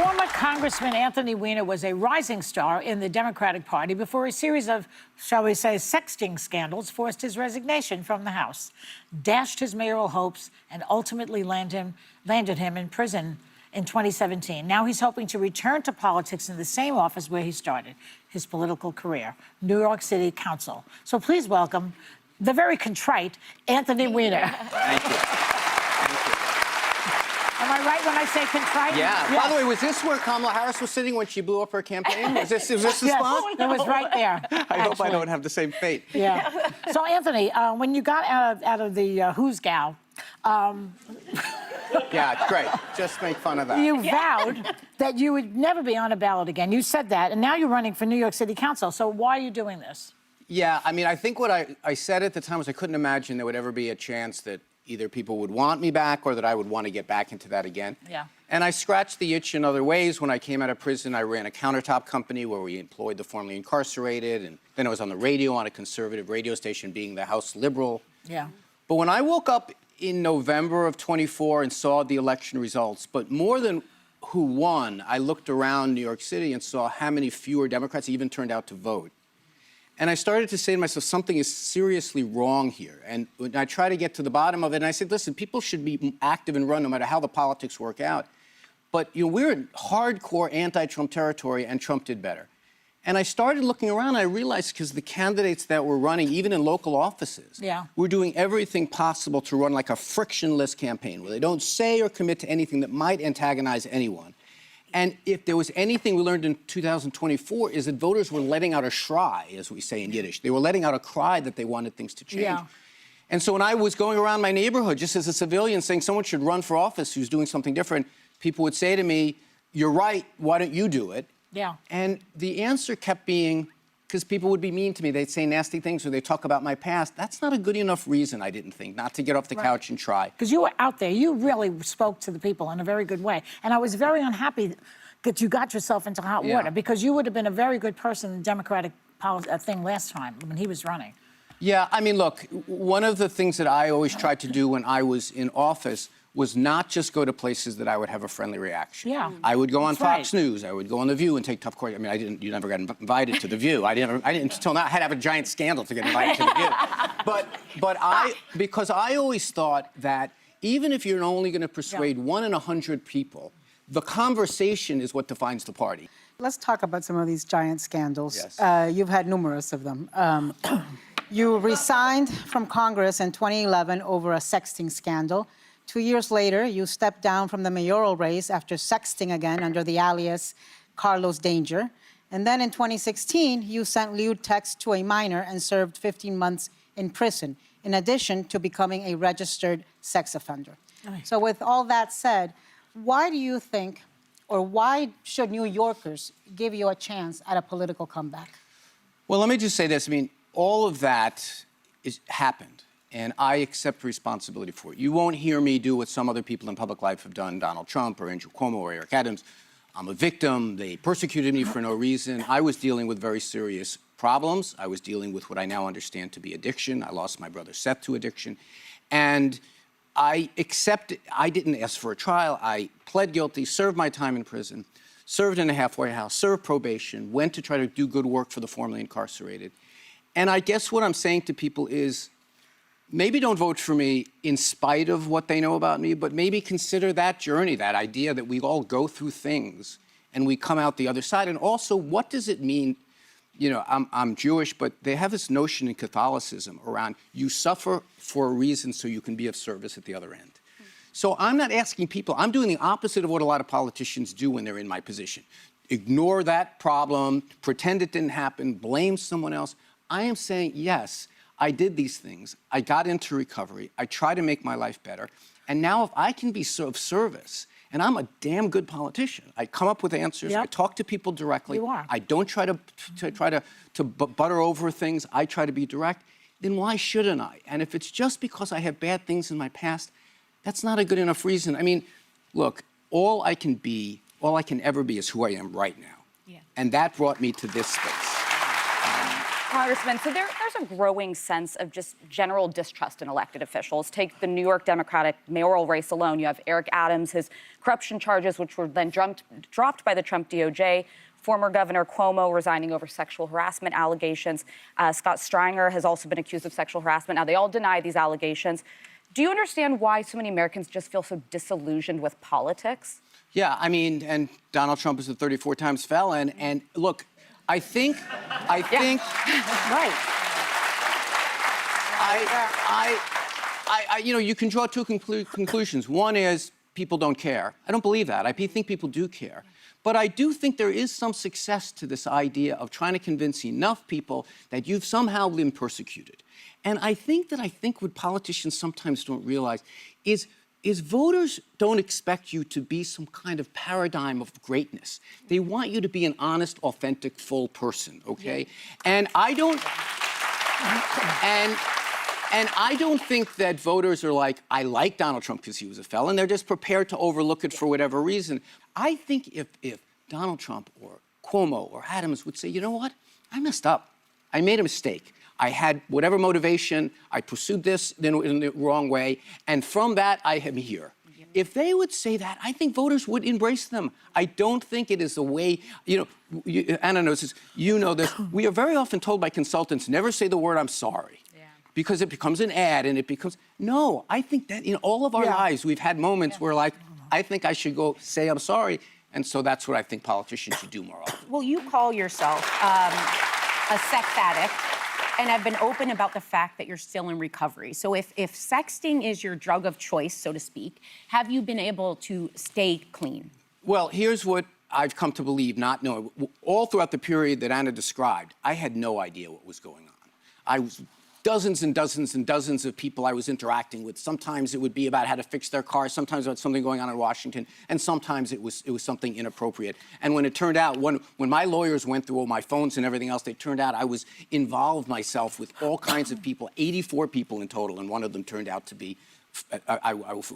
Former Congressman Anthony Weiner was a rising star in the Democratic Party before a series of, shall we say, sexting scandals forced his resignation from the House, dashed his mayoral hopes, and ultimately landed him in prison in 2017. Now he's hoping to return to politics in the same office where he started his political career, New York City Council. So please welcome the very contrite Anthony Weiner. Thank you. Am I right when I say contrite? Yeah. Yes. By the way, was this where Kamala Harris was sitting when she blew up her campaign? Was this the Yes, spot? it was right there. I hope I don't have the same fate. Yeah. So, Anthony, when you got out of the Who's Gal, Yeah, it's great. Just make fun of that. you vowed that you would never be on a ballot again. You said that, and now you're running for New York City Council. So why are you doing this? Yeah, I mean, I think what I said at the time was I couldn't imagine there would ever be a chance that either people would want me back or that I would want to get back into that again. Yeah. And I scratched the itch in other ways. When I came out of prison, I ran a countertop company where we employed the formerly incarcerated, and then I was on the radio on a conservative radio station being the House Liberal. Yeah. But when I woke up in November of 24 and saw the election results, but more than who won, I looked around New York City and saw how many fewer Democrats even turned out to vote. And I started to say to myself, something is seriously wrong here. And I tried to get to the bottom of it, and I said, listen, people should be active and run no matter how the politics work out. But we're in hardcore anti-Trump territory, and Trump did better. And I started looking around, and I realized because the candidates that were running, even in local offices, were doing everything possible to run like a frictionless campaign where they don't say or commit to anything that might antagonize anyone. And if there was anything we learned in 2024 is that voters were letting out a shry, as we say in Yiddish. They were letting out a cry that they wanted things to change. Yeah. And so when I was going around my neighborhood, just as a civilian, saying someone should run for office who's doing something different, people would say to me, you're right, why don't you do it? Yeah. And the answer kept being, because people would be mean to me, they'd say nasty things or they'd talk about my past. That's not a good enough reason, I didn't think, not to get off the couch and try. Because you were out there. You really spoke to the people in a very good way. And I was very unhappy that you got yourself into hot water, because you would have been a very good person in the Democratic thing last time when he was running. Yeah, I mean, look, one of the things that I always tried to do when I was in office was not just go to places that I would have a friendly reaction. Yeah. I would go on Fox right. News. I would go on The View and take tough questions. I mean, you never got invited to The View. I didn't until now. I had to have a giant scandal to get invited to The View. Because I always thought that even if you're only going to persuade 1 in 100 people, the conversation is what defines the party. Let's talk about some of these giant scandals. Yes. You've had numerous of them. You resigned from Congress in 2011 over a sexting scandal. 2 years later, you stepped down from the mayoral race after sexting again under the alias Carlos Danger. And then in 2016, you sent lewd texts to a minor and served 15 months in prison, in addition to becoming a registered sex offender. So with all that said, why do you think, or why should New Yorkers give you a chance at a political comeback? Well, let me just say this. I mean, all of that happened, and I accept responsibility for it. You won't hear me do what some other people in public life have done, Donald Trump or Andrew Cuomo or Eric Adams. I'm a victim. They persecuted me for no reason. I was dealing with very serious problems. I was dealing with what I now understand to be addiction. I lost my brother Seth to addiction. And I accepted, I didn't ask for a trial. I pled guilty, served my time in prison, served in a halfway house, served probation, went to try to do good work for the formerly incarcerated. And I guess what I'm saying to people is, maybe don't vote for me in spite of what they know about me, but maybe consider that journey, that idea that we all go through things and we come out the other side. And also, what does it mean? You know, I'm Jewish, but they have this notion in Catholicism around you suffer for a reason so you can be of service at the other end. So I'm not asking people, I'm doing the opposite of what a lot of politicians do when they're in my position. Ignore that problem, pretend it didn't happen, blame someone else. I am saying, yes, I did these things. I got into recovery. I try to make my life better. And now if I can be of service, and I'm a damn good politician. I come up with answers. I talk to people directly. You are. I don't try to butter over things. I try to be direct. Then why shouldn't I? And if it's just because I have bad things in my past, that's not a good enough reason. I mean, look, all I can ever be is who I am right now. Yeah. And that brought me to this space. Congressman, so there's a growing sense of just general distrust in elected officials. Take the New York Democratic mayoral race alone. You have Eric Adams, his corruption charges, which were then dropped by the Trump DOJ. Former Governor Cuomo resigning over sexual harassment allegations. Scott Stringer has also been accused of sexual harassment. Now, they all deny these allegations. Do you understand why so many Americans just feel so disillusioned with politics? Yeah, I mean, and Donald Trump is a 34 times felon. And look, I think, Right. you can draw two conclusions. One is people don't care. I don't believe that. I think people do care. But I do think there is some success to this idea of trying to convince enough people that you've somehow been persecuted. And I think what politicians sometimes don't realize is voters don't expect you to be some kind of paradigm of greatness. They want you to be an honest, authentic, full person, okay? And I don't think that voters are like, I like Donald Trump because he was a felon. They're just prepared to overlook it for whatever reason. I think if Donald Trump or Cuomo or Adams would say, you know what? I messed up. I made a mistake. I had whatever motivation, I pursued this in the wrong way, and from that, I am here. If they would say that, I think voters would embrace them. I don't think it is a way, Anna knows this, you know this, we are very often told by consultants, never say the word I'm sorry. Because it becomes an ad and it becomes, no, I think that in all of our lives, we've had moments where like, I think I should go say I'm sorry. And so that's what I think politicians should do more often. Well, you call yourself a sex addict and have been open about the fact that you're still in recovery. So if sexting is your drug of choice, so to speak, have you been able to stay clean? Well, here's what I've come to believe, not knowing. All throughout the period that Anna described, I had no idea what was going on. I was dozens and dozens and dozens of people I was interacting with. Sometimes it would be about how to fix their car, sometimes about something going on in Washington, and sometimes it was something inappropriate. And when it turned out, when my lawyers went through all my phones and everything else, it turned out I was involved myself with all kinds of people, 84 people in total, and one of them turned out to be,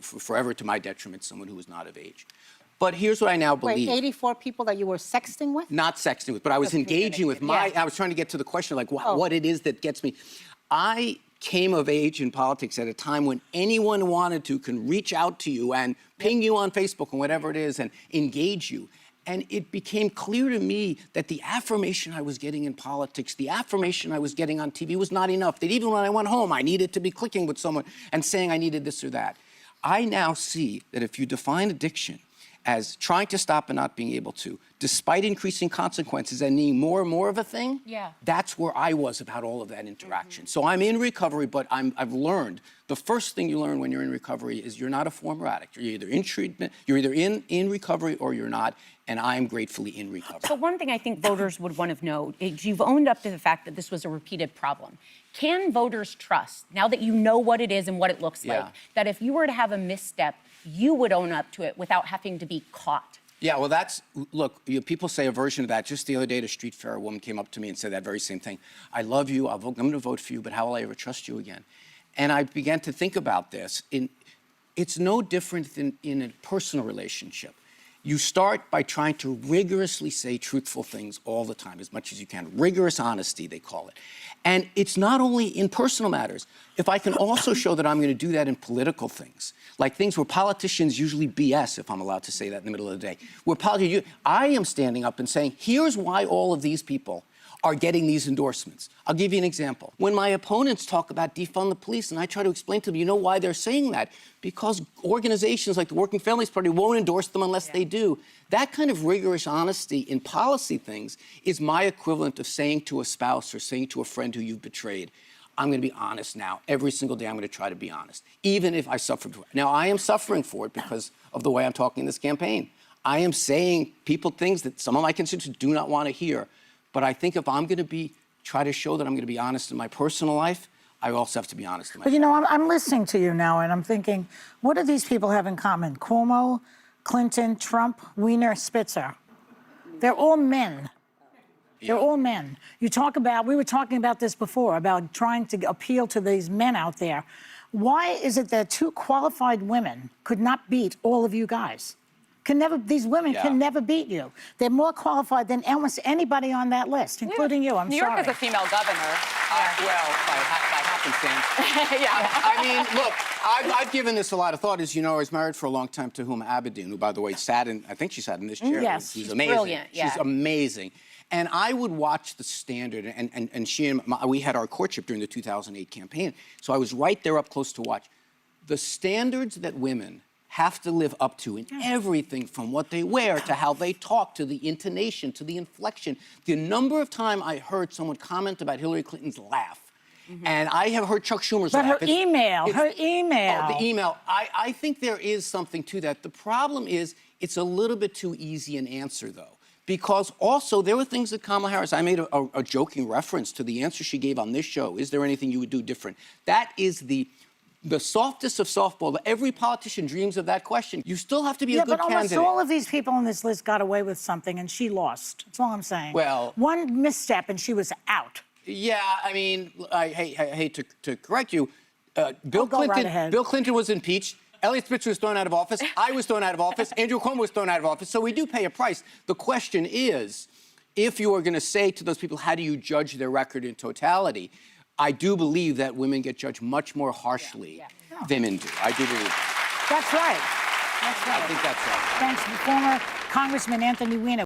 forever to my detriment, someone who was not of age. But here's what I now believe. Wait, 84 people that you were sexting with? Not sexting with, but I was engaging with I was trying to get to the question, like, what it is that gets me. I came of age in politics at a time when anyone wanted to can reach out to you and ping you on Facebook and whatever it is and engage you. And it became clear to me that the affirmation I was getting in politics, the affirmation I was getting on TV was not enough. That even when I went home, I needed to be clicking with someone and saying I needed this or that. I now see that if you define addiction as trying to stop and not being able to, despite increasing consequences and needing more and more of a thing, that's where I was about all of that interaction. So I'm in recovery, but I've learned, the first thing you learn when you're in recovery is you're not a former addict. You're either in treatment, you're either in recovery or you're not, and I am gratefully in recovery. So one thing I think voters would want to know is you've owned up to the fact that this was a repeated problem. Can voters trust, now that you know what it is and what it looks like, that if you were to have a misstep, you would own up to it without having to be caught? Yeah, well, look, people say a version of that. Just the other day at a street fair, a woman came up to me and said that very same thing. I love you, I'm going to vote for you, but how will I ever trust you again? And I began to think about this. It's no different than in a personal relationship. You start by trying to rigorously say truthful things all the time, as much as you can. Rigorous honesty, they call it. And it's not only in personal matters. If I can also show that I'm going to do that in political things, like things where politicians usually BS, if I'm allowed to say that in the middle of the day, where I am standing up and saying, here's why all of these people are getting these endorsements. I'll give you an example. When my opponents talk about defund the police, and I try to explain to them, you know why they're saying that? Because organizations like the Working Families Party won't endorse them unless they do. That kind of rigorous honesty in policy things is my equivalent of saying to a spouse or saying to a friend who you've betrayed, I'm going to be honest now. Every single day I'm going to try to be honest, even if I suffered for it. Now, I am suffering for it because of the way I'm talking in this campaign. I am saying things that some of my constituents do not want to hear. But I think if I'm going to try to show that I'm going to be honest in my personal life, I also have to be honest in my But you know, I'm listening to you now, and I'm thinking, what do these people have in common? Cuomo, Clinton, Trump, Weiner, Spitzer. They're all men. They're all men. We were talking about this before, about trying to appeal to these men out there. Why is it that two qualified women could not beat all of you guys? these women Yeah. can never beat you. They're more qualified than almost anybody on that list, including you. I'm New sorry. York has a female governor. Well, by happenstance. Yeah. I mean, look, I've given this a lot of thought. As you know, I was married for a long time to Huma Abedin, who, by the way, I think she sat in this chair. Yes. She's She's amazing. brilliant, yeah. She's amazing. And I would watch The Standard, and she and we had our courtship during the 2008 campaign. So I was right there up close to watch. The standards that women have to live up to in everything from what they wear to how they talk to the intonation to the inflection. The number of time I heard someone comment about Hillary Clinton's laugh, and I have heard Chuck Schumer's But laugh. her email. Oh, the email. I think there is something to that. The problem is it's a little bit too easy an answer, though. Because also, there were things that Kamala Harris, I made a joking reference to the answer she gave on this show. Is there anything you would do different? That is the softest of softball. Every politician dreams of that question. You still have to be a good but almost candidate. all of these people on this list got away with something, and she lost. That's all I'm saying. Well- one misstep, and she was out. Yeah, I mean, I hate to correct you. Bill go right Clinton. ahead. Bill Clinton was impeached. Elliot Spitzer was thrown out of office. I was thrown out of office. Andrew Cuomo was thrown out of office. So we do pay a price. The question is, if you are going to say to those people, how do you judge their record in totality? I do believe that women get judged much more harshly than men do. I do believe that. That's right. That's right. I think that's right. Thanks, former Congressman Anthony Weiner.